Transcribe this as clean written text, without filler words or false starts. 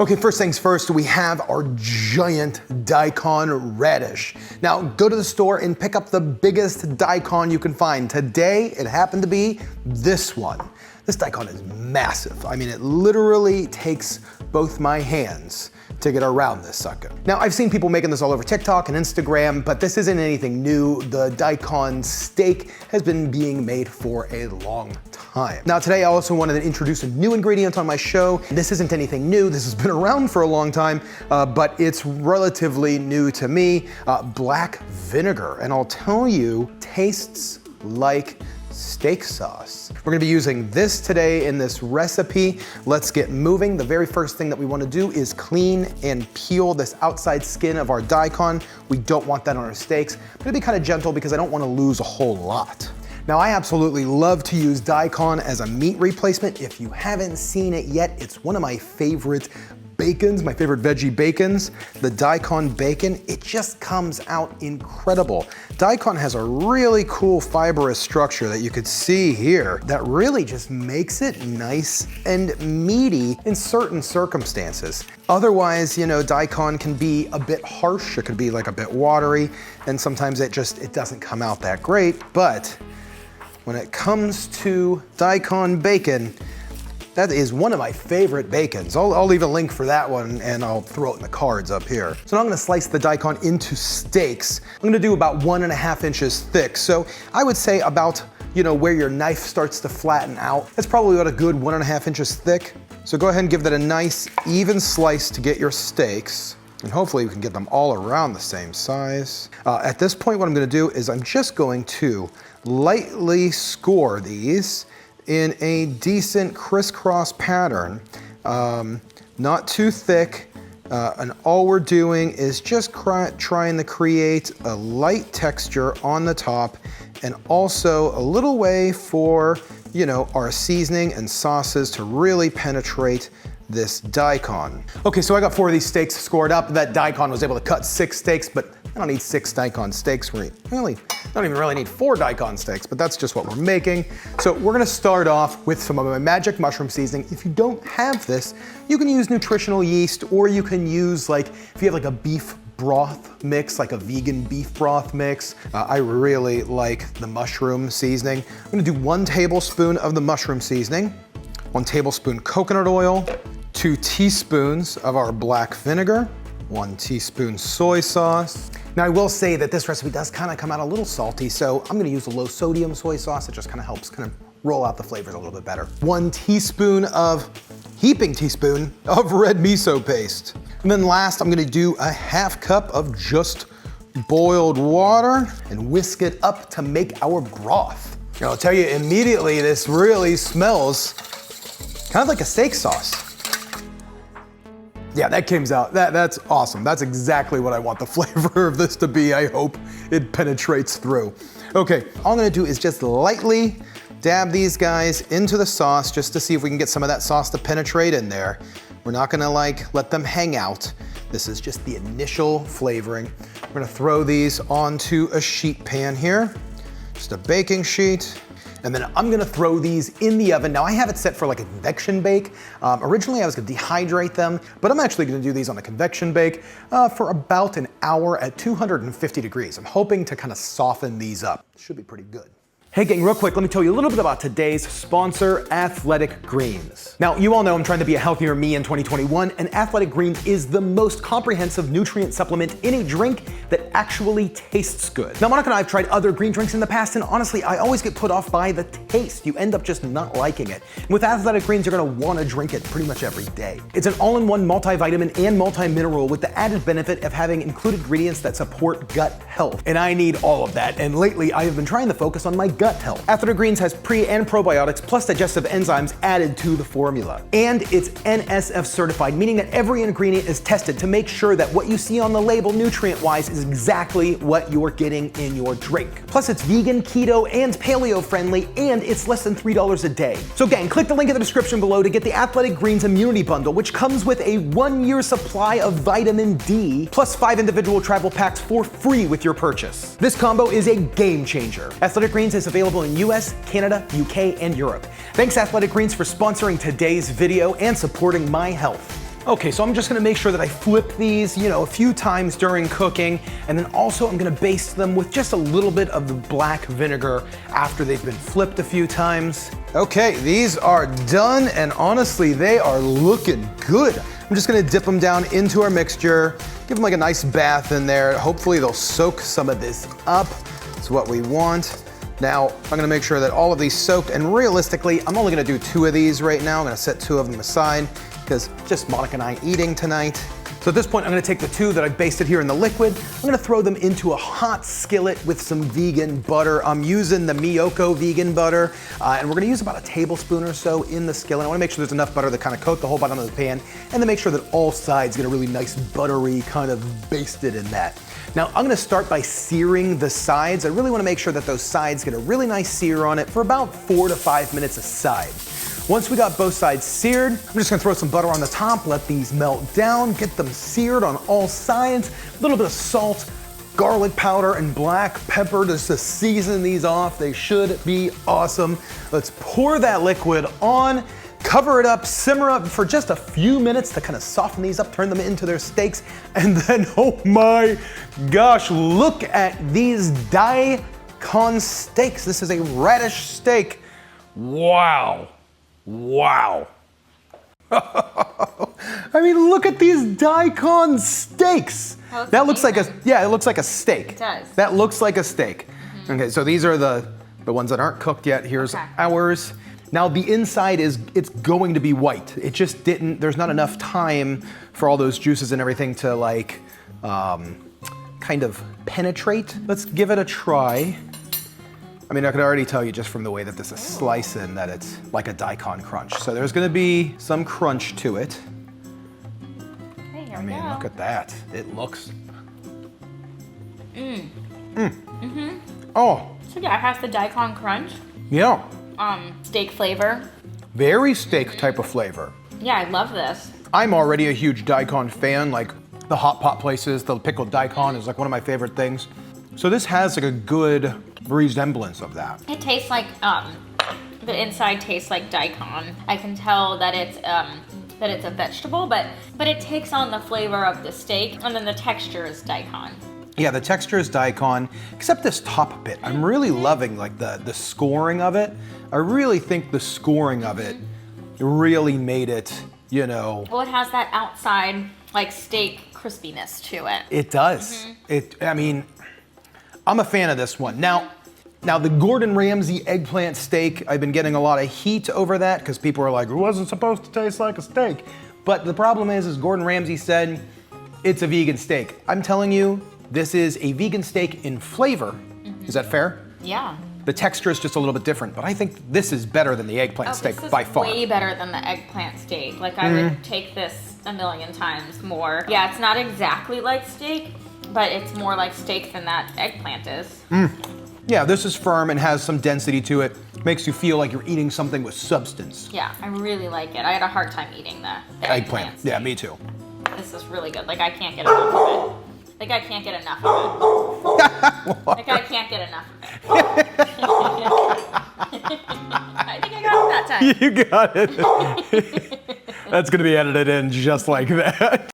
Okay, first things first, we have our giant Daikon Radish. Now, go to the store and pick up the biggest daikon you can find. Today, it happened to be this one. This daikon is massive. I mean, it literally takes both my hands to get around this sucker. Now, I've seen people making this all over TikTok and Instagram, but this isn't anything new. The daikon steak has been being made for a long time. Now, today I also wanted to introduce a new ingredient on my show. This isn't anything new. This has been around for a long time, but it's relatively new to me. Black vinegar, and I'll tell you, tastes like steak sauce. We're gonna be using this today in this recipe. Let's get moving. The very first thing that we wanna do is clean and peel this outside skin of our daikon. We don't want that on our steaks. I'm gonna be kind of gentle because I don't wanna lose a whole lot. Now, I absolutely love to use daikon as a meat replacement. If you haven't seen it yet, it's one of my favorite bacons, my favorite veggie bacons, the Daikon Bacon. It just comes out incredible. Daikon has a really cool fibrous structure that you could see here that really just makes it nice and meaty in certain circumstances. Otherwise, you know, daikon can be a bit harsh. It could be like a bit watery, and sometimes it doesn't come out that great. But when it comes to Daikon Bacon, that is one of my favorite bacons. I'll leave a link for that one and I'll throw it in the cards up here. So now I'm gonna slice the daikon into steaks. I'm gonna do about 1.5 inches thick. So I would say about, you know, where your knife starts to flatten out. That's probably about a good 1.5 inches thick. So go ahead and give that a nice even slice to get your steaks. And hopefully we can get them all around the same size. At this point, what I'm gonna do is I'm just going to lightly score these in a decent crisscross pattern, not too thick, and all we're doing is just trying to create a light texture on the top and also a little way for, you know, our seasoning and sauces to really penetrate this daikon. Okay, so I got 4 of these steaks scored up. That daikon was able to cut 6 steaks, but I don't need 6 daikon steaks. We don't even really need 4 daikon steaks, but that's just what we're making. So we're gonna start off with some of my magic mushroom seasoning. If you don't have this, you can use nutritional yeast, or you can use, like, if you have like a beef broth mix, like a vegan beef broth mix. I really like the mushroom seasoning. I'm gonna do 1 tablespoon of the mushroom seasoning, 1 tablespoon coconut oil, 2 teaspoons of our black vinegar, 1 teaspoon soy sauce. Now, I will say that this recipe does kind of come out a little salty, so I'm gonna use a low sodium soy sauce. It just kind of helps kind of roll out the flavors a little bit better. 1 heaping teaspoon of red miso paste. And then last, I'm gonna do a 1/2 cup of just boiled water and whisk it up to make our broth. And I'll tell you immediately, this really smells kind of like a steak sauce. Yeah, that comes out, that's awesome. That's exactly what I want the flavor of this to be. I hope it penetrates through. Okay, all I'm gonna do is just lightly dab these guys into the sauce just to see if we can get some of that sauce to penetrate in there. We're not gonna like let them hang out. This is just the initial flavoring. We're gonna throw these onto a sheet pan here, just a baking sheet. And then I'm gonna throw these in the oven. Now, I have it set for like a convection bake. Originally I was gonna dehydrate them, but I'm actually gonna do these on a convection bake for about an hour at 250 degrees. I'm hoping to kind of soften these up. Should be pretty good. Hey gang, real quick, let me tell you a little bit about today's sponsor, Athletic Greens. Now, you all know I'm trying to be a healthier me in 2021, and Athletic Greens is the most comprehensive nutrient supplement in a drink that actually tastes good. Now, Monica and I have tried other green drinks in the past, and honestly, I always get put off by the taste. You end up just not liking it. And with Athletic Greens, you're gonna wanna drink it pretty much every day. It's an all-in-one multivitamin and multi-mineral with the added benefit of having included ingredients that support gut health. And I need all of that, and lately I have been trying to focus on my gut health. Athletic Greens has pre and probiotics plus digestive enzymes added to the formula. And it's NSF certified, meaning that every ingredient is tested to make sure that what you see on the label nutrient-wise is exactly what you're getting in your drink. Plus it's vegan, keto, and paleo friendly, and it's less than $3 a day. So gang, click the link in the description below to get the Athletic Greens Immunity Bundle, which comes with a 1-year supply of vitamin D, plus 5 individual travel packs for free with your purchase. This combo is a game changer. Athletic Greens is available in US, Canada, UK, and Europe. Thanks Athletic Greens for sponsoring today's video and supporting my health. Okay, so I'm just gonna make sure that I flip these, a few times during cooking, and then also I'm gonna baste them with just a little bit of the black vinegar after they've been flipped a few times. Okay, these are done, and honestly, they are looking good. I'm just gonna dip them down into our mixture, give them like a nice bath in there. Hopefully they'll soak some of this up. That's what we want. Now, I'm gonna make sure that all of these soaked, and realistically, I'm only gonna do 2 of these right now. I'm gonna set 2 of them aside, because just Monica and I eating tonight. So at this point, I'm gonna take the 2 that I basted here in the liquid. I'm gonna throw them into a hot skillet with some vegan butter. I'm using the Miyoko vegan butter, and we're gonna use about a tablespoon or so in the skillet. I wanna make sure there's enough butter to kind of coat the whole bottom of the pan, and then make sure that all sides get a really nice buttery kind of basted in that. Now, I'm gonna start by searing the sides. I really wanna make sure that those sides get a really nice sear on it for about 4 to 5 minutes a side. Once we got both sides seared, I'm just gonna throw some butter on the top, let these melt down, get them seared on all sides, a little bit of salt, garlic powder, and black pepper just to season these off. They should be awesome. Let's pour that liquid on, cover it up, simmer up for just a few minutes to kind of soften these up, turn them into their steaks, and then, oh my gosh, look at these Daikon steaks. This is a radish steak. Wow. Wow. I mean, look at these Daikon steaks. That looks like it looks like a steak. It does. That looks like a steak. Mm-hmm. Okay, so these are the ones that aren't cooked yet. Here's ours. Now the inside it's going to be white. It just didn't, there's not enough time for all those juices and everything to like, kind of penetrate. Let's give it a try. I mean, I could already tell you just from the way that this is slicing that it's like a Daikon crunch. So there's gonna be some crunch to it. Okay, here I mean, look at that. It looks. Oh. So yeah, it has the Daikon crunch. Yeah. Steak flavor. Very steak type of flavor. Yeah, I love this. I'm already a huge Daikon fan. Like the hot pot places, the pickled Daikon is like one of my favorite things. So this has like a good resemblance of that. It tastes like, the inside tastes like Daikon. I can tell that it's a vegetable, but it takes on the flavor of the steak, and then the texture is Daikon. Yeah, the texture is Daikon, except this top bit. I'm really loving like the scoring of it. I really think the scoring of it really made it, Well, it has that outside like steak crispiness to it. It does. I mean, I'm a fan of this one. Now the Gordon Ramsay eggplant steak, I've been getting a lot of heat over that because people are like, it wasn't supposed to taste like a steak. But the problem is Gordon Ramsay said it's a vegan steak. I'm telling you, this is a vegan steak in flavor. Is that fair? Yeah. The texture is just a little bit different, but I think this is better than the eggplant steak by far. Way better than the eggplant steak. Like I would take this a million times more. Yeah, it's not exactly like steak, but it's more like steak than that eggplant is. Yeah, this is firm and has some density to it. Makes you feel like you're eating something with substance. Yeah, I really like it. I had a hard time eating the eggplant steak. Yeah, me too. This is really good. Like I can't get enough of it. Like I can't get enough of it. Like I can't get enough of it. I think I got it that time. You got it. That's gonna be edited in just like that.